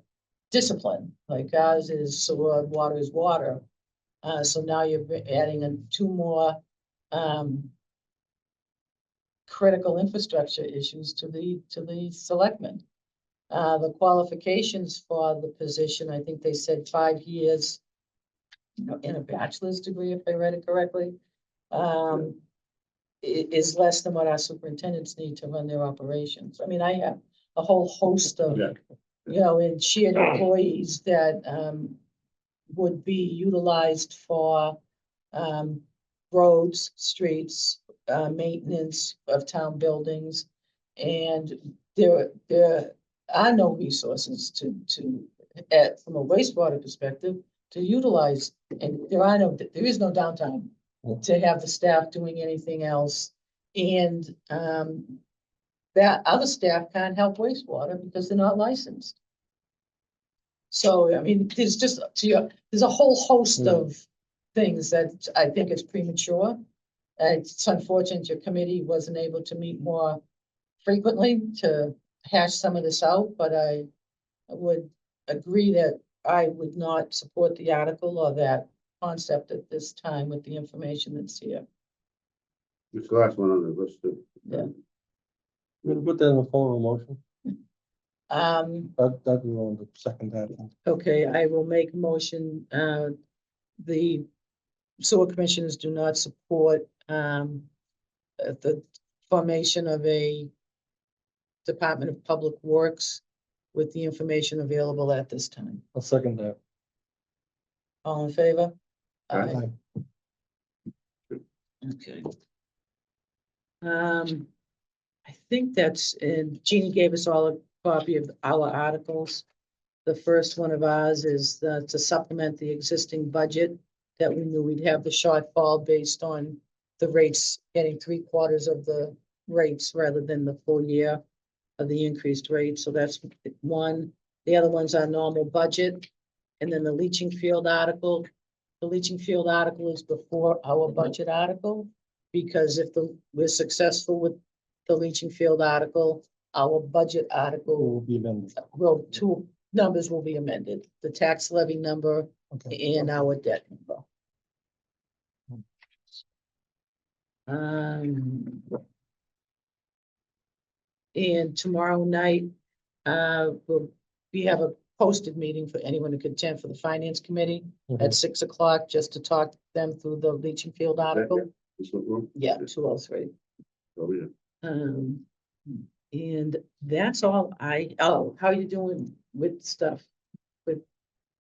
discipline, like ours is sewer, water is water. So now you're adding in two more critical infrastructure issues to the selectmen. The qualifications for the position, I think they said 5 years, in a bachelor's degree, if I read it correctly, is less than what our superintendents need to run their operations. I mean, I have a whole host of, Yeah. and shared employees that would be utilized for roads, streets, maintenance of town buildings. And there are no resources from a wastewater perspective, to utilize, and there is no downtime to have the staff doing anything else. And that other staff can't help wastewater because they're not licensed. So, I mean, there's a whole host of things that I think is premature. It's unfortunate your committee wasn't able to meet more frequently to hash some of this out, but I would agree that I would not support the article or that concept at this time with the information that's here. It's the last one on the list. Yeah. We're gonna put that in the form of motion. That we want to second that. Okay, I will make a motion, the sewer commissioners do not support, the formation of a Department of Public Works with the information available at this time. I'll second that. All in favor? Aye. Okay. I think that's, and Jeannie gave us all a copy of our articles. The first one of ours is to supplement the existing budget, that we knew we'd have the shortfall based on the rates, getting 3/4 of the rates rather than the full year of the increased rate. So that's one. The other one's our normal budget. And then the leaching field article. The leaching field article is before our budget article, because if we're successful with the leaching field article, our budget article Will be amended. two numbers will be amended, the tax levy number Okay. and our debt number. And tomorrow night, we have a posted meeting for anyone who can attend for the finance committee at 6 o'clock, just to talk them through the leaching field article. This one, room? Yeah, 203. Oh, yeah. And that's all how you doing with stuff? With,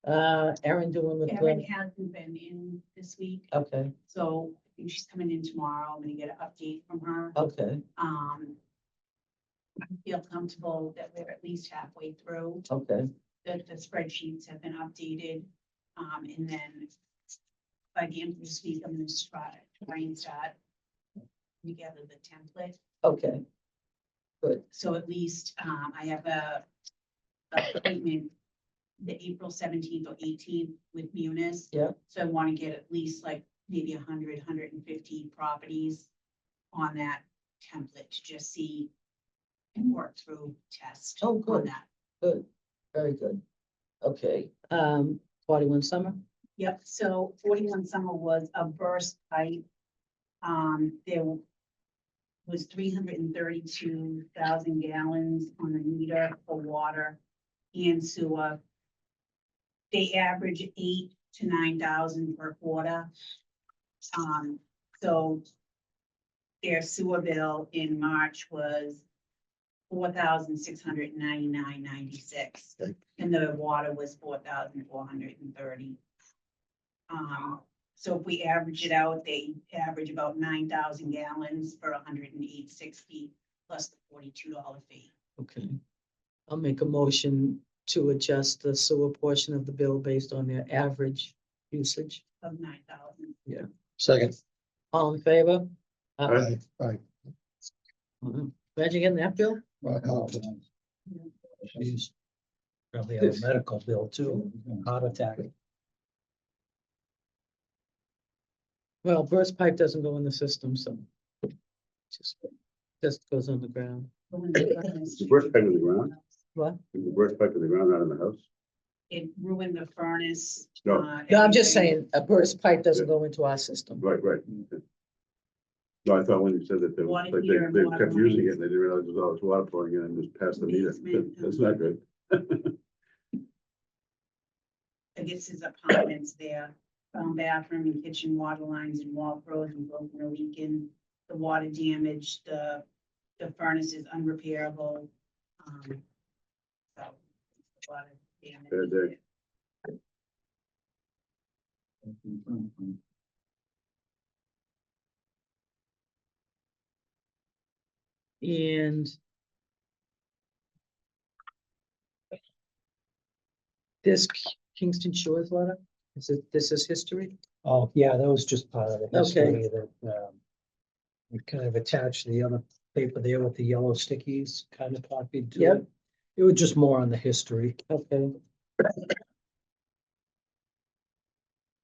Erin doing with Erin the, hasn't been in this week, okay, so I think she's coming in tomorrow. I'm gonna get an update from her. okay, I feel comfortable that we're at least halfway through. okay, The spreadsheets have been updated. And then by the end of this week, I'm gonna try and start together the template. okay. Good, So at least, I have a appointment the April 17th or 18th with Munis. Yeah. So I want to get at least like maybe 150 properties on that template to just see and work through test. Oh, on good. that. Good, very good. Okay, 41 Summer, Yep, so 41 Summer was a burst pipe. There was 332,000 gallons on the meter for water and sewer. They average 8 to 9,000 per quarter. So their sewer bill in March was 4,699.96, Okay. and the water was 4,430. So if we average it out, they average about 9,000 gallons for 108.60 plus the $42 fee. okay. I'll make a motion to adjust the sewer portion of the bill based on their average usage. Of 9,000. Second. All in favor? Aye. Right. Mhm. Imagine getting that bill? Jeez. Probably have a medical bill too, heart attack. Well, burst pipe doesn't go in the system, so. Just goes on the ground. Is the burst pipe in the ground? What? Is the burst pipe in the ground, not in the house? It ruined the furnace. No. No, I'm just everything. saying, a burst pipe doesn't go into our system. Right, right. No, I thought when you said that they, Water like heater and they water kept using it, lines. and they didn't realize there was all this water pouring in and just past the meter. Basement. That's not good. I guess his apartments there, bathroom and kitchen water lines and wall frozen broken a leaking. The water damage, the furnace is unrepairable. So, a lot of damage. Bad day. And this Kingston Shores letter, this is history? Oh, yeah, that was just part of the Okay. history that, we kind of attached the other paper there with the yellow stickies kind of copied to Yep. it. It was just more on the history Okay.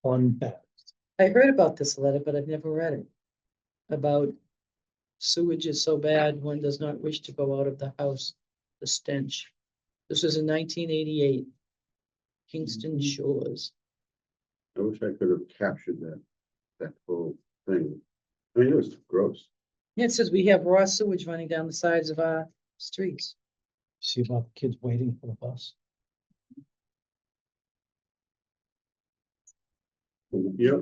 on that. I heard about this letter, but I've never read it. About sewage is so bad, one does not wish to go out of the house, the stench. This was in 1988. Kingston Shores. I wish I could have captured that whole thing. I mean, it was gross. Yeah, it says we have raw sewage running down the sides of our streets. See about the kids waiting for the bus. Yep.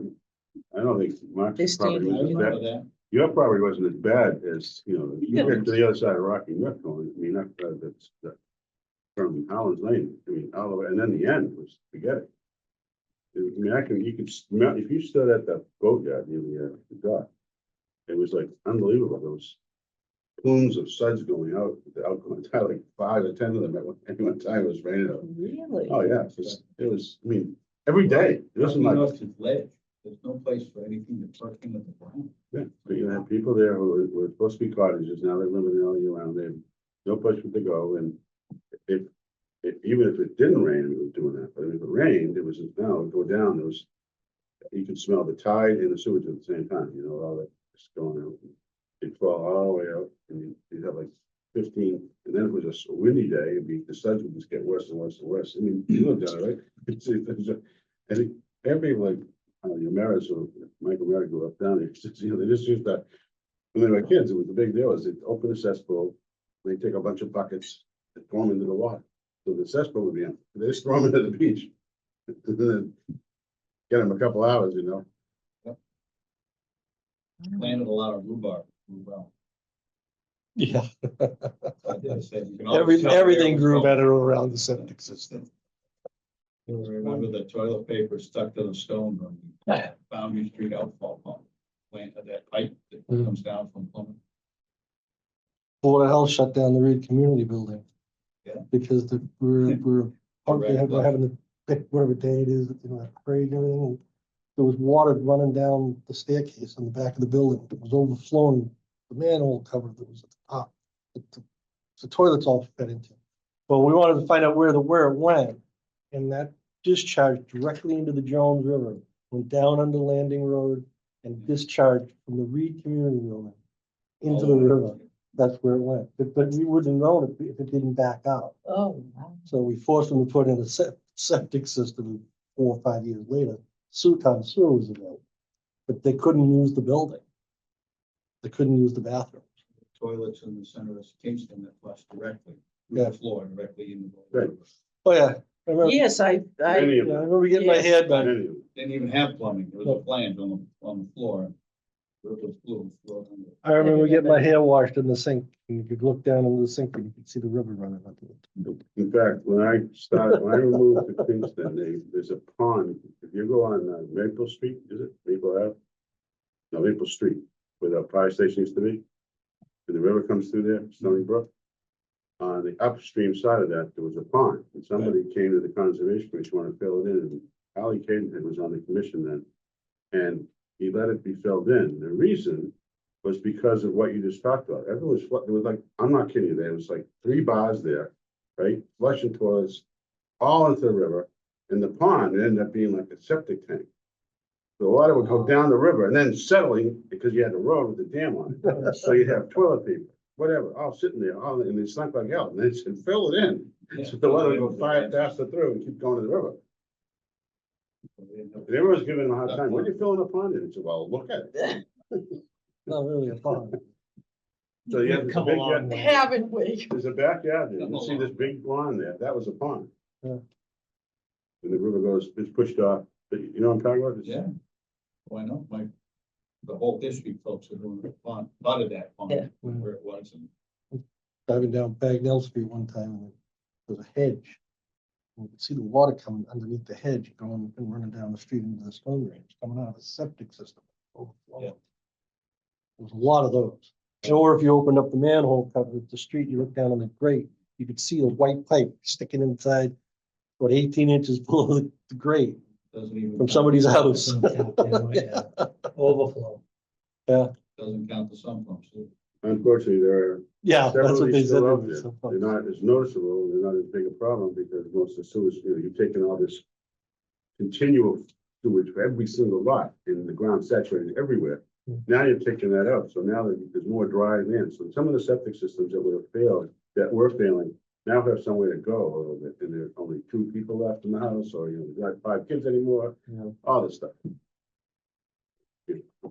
I don't think Mark's They stand property I was as bad. remember that. Your property wasn't as bad as, if you get to the other side of Rocky Brook, I mean, that's from Howland's Lane, I mean, all the way, and then the end was, forget it. I mean, you could smell, if you stood at the boatyard near the dock, it was like unbelievable, there was plumes of suds going out, the outgoing tide, like 5 or 10 of them at one time, it was raining out. Really? Oh, yeah, it was, I mean, every day, it wasn't like. North is ledge. There's no place for anything to perk into the ground. Yeah, but you have people there who were supposed to be cottages, now they're living there all year round, they have no place for to go, and if, even if it didn't rain, it was doing that, but if it rained, it was, now it would go down, there was, you could smell the tide and the sewage at the same time, all that just going out. It'd fall all the way out, and you'd have like 15, and then if it was a windy day, the suds would just get worse and worse and worse, I mean, you looked at it, right? I think every, like, your Maris or Michael Mary grew up down there, they just used that, when they were kids, it was the big deal, is they'd open a cesspool, they'd take a bunch of buckets, and throw them into the water, so the cesspool would be empty, they just throw them into the beach. And then get them a couple hours, Planted a lot of rhubarb. Well, Yeah, I did say you can always tell everything where it grew was better around the septic system. going. Remember the toilet paper stuck to the stone from Boundary Street outfall pump. Planted that pipe that Mm. comes down from Plymouth. Board of Health shut down the Reed Community Building. Yeah. Because we're having to pick whatever day it is, parade and everything. And there was water running down the staircase on the back of the building. It was overflowing the manhole cover that was at the top. The toilet's all fed into. Well, we wanted to find out where it went. and that discharged directly into the Jones River, went down under Landing Road and discharged from the Reed Community Building into the river. That's where it went, but we wouldn't know if it didn't back out. Oh, wow. So we forced them to put in a septic system 4 or 5 years later. Town sewer was available, but they couldn't use the building. They couldn't use the bathroom. Toilets in the center of Kingston that flush directly, through Yeah. the floor, directly into Right. the. Oh, yeah. I remember, Yes, Any yeah, I of them, remember getting my Yes. head back. any of them. Didn't even have plumbing, there was a flange on the floor. It was blue. I remember getting my hair washed in the sink, and you could look down in the sink and you could see the river running under it. In fact, when I moved to Kingston, there's a pond, if you go on Maple Street, is it Maple Ave? No, Maple Street, where the fire station used to be. And the river comes through there, Stony Brook. On the upstream side of that, there was a pond, and somebody came to the Conservation Commission, wanted to fill it in, and Ali Cadenhead was on the commission then. And he let it be filled in. The reason was because of what you just talked about. Everyone was, there was like, I'm not kidding you, there was like 3 bars there, right? Flushing toilets, all into the river. And the pond ended up being like a septic tank. The water would go down the river and then settling, because you had a road with a dam on it. So you'd have toilet paper, whatever, all sitting there, all, and it stunk like hell. And they said, fill it in. So the water would go faster through and keep going to the river. And everyone was giving him a hard time. What are you filling the pond in? He said, well, look at it. Not really a pond. So you have this Come big, along. Haven't we? there's a backyard there. You see this big lawn there. That was a pond. Yeah. And the river goes, it's pushed off. But you know what I'm talking about? It's- Yeah. Why not? The whole district folks are doing the pond, part of that pond, Yeah. where it was, and Driving down Bagnell Street one time, and there was a hedge. You could see the water coming underneath the hedge, going and running down the street into the stone drains, coming out of the septic system. Overflowing. Yeah. There was a lot of those. Or if you opened up the manhole cover at the street, you look down on the grate, you could see a white pipe sticking inside, 18 inches below the grate doesn't even. from somebody's house. Overflow. Doesn't count the sump pumps. Unfortunately, there are Yeah, that's several what of they these said. still there out was there. some- They're not as noticeable, they're not as big a problem because most of the sewage, you've taken all this continual sewage for every single lot and the ground saturated everywhere. Mm. Now you're taking that out, so now there's more dry land. So some of the septic systems that would have failed, that were failing, now have somewhere to go a little bit, and there are only 2 people left in the house, or you got 5 kids anymore, Yeah. all this stuff.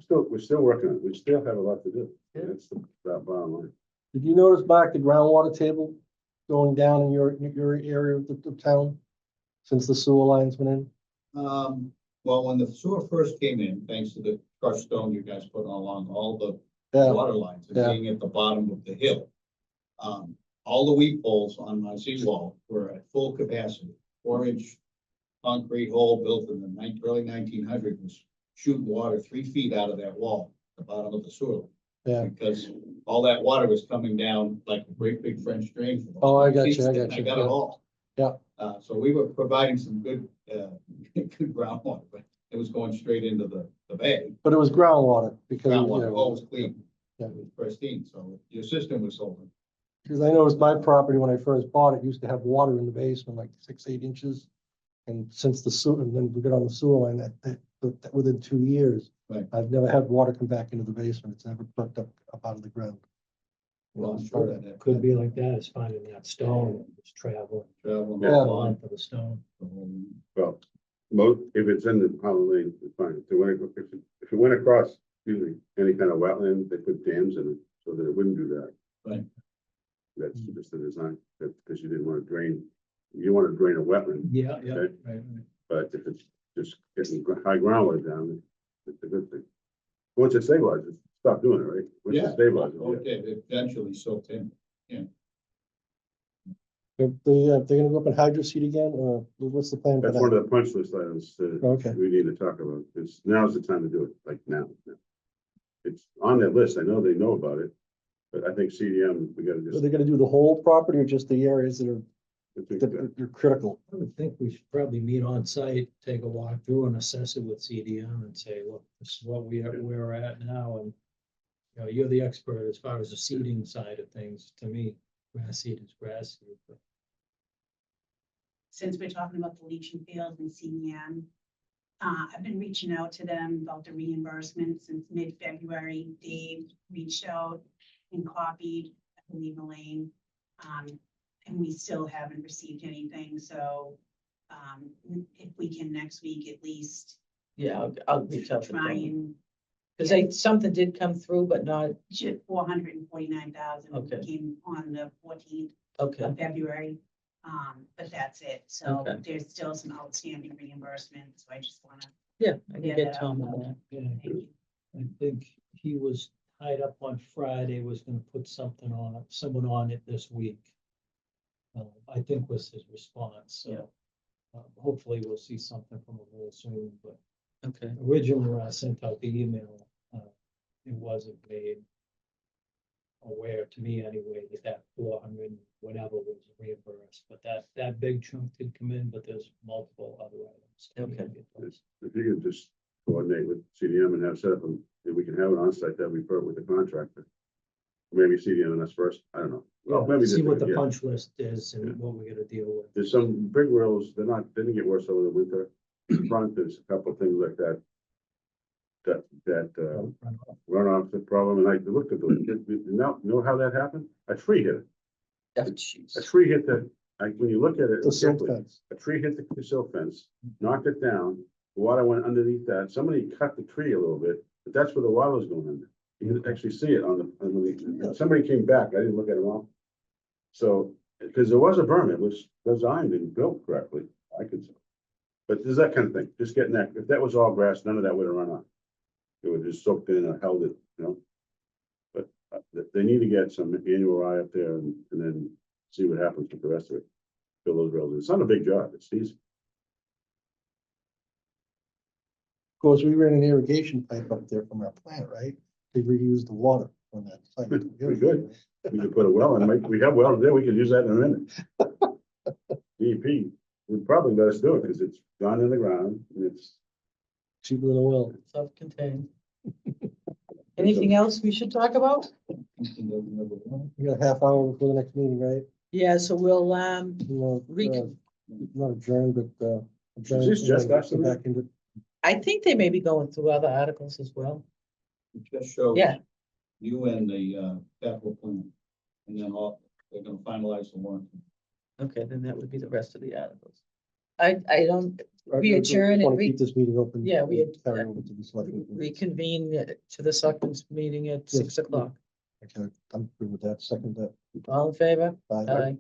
We're still working on it. We still have a lot to do. Yeah. That's the bottom line. Did you notice, Mark, the groundwater table going down in your area of the town since the sewer lines went in? Well, when the sewer first came in, thanks to the crushed stone you guys put along all the Yeah, water lines and Yeah. being at the bottom of the hill. All the weep holes on my seawall were at full capacity, 4-inch concrete hole built in the early 1900s was shooting water 3 feet out of that wall, the bottom of the sewer. Yeah. Because all that water was coming down like a great big French drain. from Oh, I got you, seats, I got and you, I got yeah. it all. Yeah. So we were providing some good, good groundwater, but it was going straight into the bay. but it was groundwater because, Groundwater, all was clean. Yeah. It was pristine, so your system was holding. because I noticed my property when I first bought it used to have water in the basement, like 6, 8 inches. And since the sewer, and then we got on the sewer line that within 2 years. Right. I've never had water come back into the basement. It's never perked up out of the ground. Well, I'm sure that. Could be like that, it's finding that stone, it's traveling. Traveling. Yeah. The along. length of the stone. Well, if it's in the Holland Lane, it's fine. If it went across, excuse me, any kind of wetland, they put dams in it so that it wouldn't do that. Right. That's just the design, because you didn't want to drain, you want to drain a wetland, Yeah, Okay. right. but if it's just getting high groundwater down, it's a good thing. Once it stabilizes, stop doing it, right? Once it Yeah. stabilizes, yeah. Okay, eventually soaked in. They're gonna go up in hydro seed again, or what's the plan for That's one that? of the punch list items that Okay, we need to talk about. Now's the time to do it, like now. It's on their list. I know they know about it, but I think CDM, we gotta are just. they gonna do the whole property or just the areas that are Well, critical? I would think we should probably meet on site, take a walk through and assess it with CDM and say, look, this is what we're at now, and you know, you're the expert as far as the seeding side of things. To me, grass seed is grass seed. But since we're talking about the leaching field and CEM, I've been reaching out to them about the reimbursement since mid-February. Dave reached out and copied, I believe, Elaine. And we still haven't received anything, so, if we can next week at least Yeah, I'll reach out to try them. and Cause they, something did come through, but not, 449,000 Okay. came on the 14th okay, of February. But that's it. So Okay. there's still some outstanding reimbursement, so I just wanna, yeah, I can Yeah, get that Tom I'll- on that. Yeah, thank you. I think he was tied up on Friday, was gonna put someone on it this week. I think was his response, Yeah. so. Hopefully we'll see something from him real soon, but Okay, originally when I sent out the email, it wasn't made aware to me anyway, that 400 whatever was reimbursed, but that big chunk did come in, but there's multiple other items. that need to Okay. get done. If you could just coordinate with CDM and have set up, if we can have it on site, that'd be perfect with the contractor. Maybe CDM and us first, I don't know. Well, maybe See just- what the yeah. punch list is Yeah. and what we gotta deal with. There's some big roads, they didn't get worse over the winter. In front, there's a couple of things like that. Runoff the problem, and I looked at those, you know how that happened? A tree hit it. oh, jeez. A tree hit when you look at it. The silt carefully, fence. a tree hit the silt fence, knocked it down, the water went underneath that, somebody cut the tree a little bit, but that's where the water was going under. You can actually see it somebody came back, I didn't look at them all. So, because there was a berm, it was designed and built correctly, I could say. But there's that kind of thing, just getting that, if that was all grass, none of that would have run off. It would just soaked in and held it, you know? But they need to get some annual eye up there and then see what happens with the rest of it. Fill those roads. It's not a big job, it's easy. Of course, we ran an irrigation pipe up there from our plant, right? To reuse the water on that site. Pretty good. We could put a well in, we have wells there, we could use that in a minute. DEP would probably let us do it because it's gone in the ground and it's, Cheaper than a well. Self-contained. Anything else we should talk about? We got a half hour before the next meeting, right? Yeah, so we'll, You know, Recon- not adjourned, but. adjourn this just and then us get and back into. I think they may be going through other articles as well. It just shows Yeah. you and the capital plan, and then they're gonna finalize the warrant. Okay, then that would be the rest of the articles. I don't, We I adjourn and Want to keep this meeting open. Yeah, we and carry over to the selectmen. reconvene to the selectmen's meeting at 6 o'clock. Okay, I'm good with that. Second that. All in favor? Bye. Aye.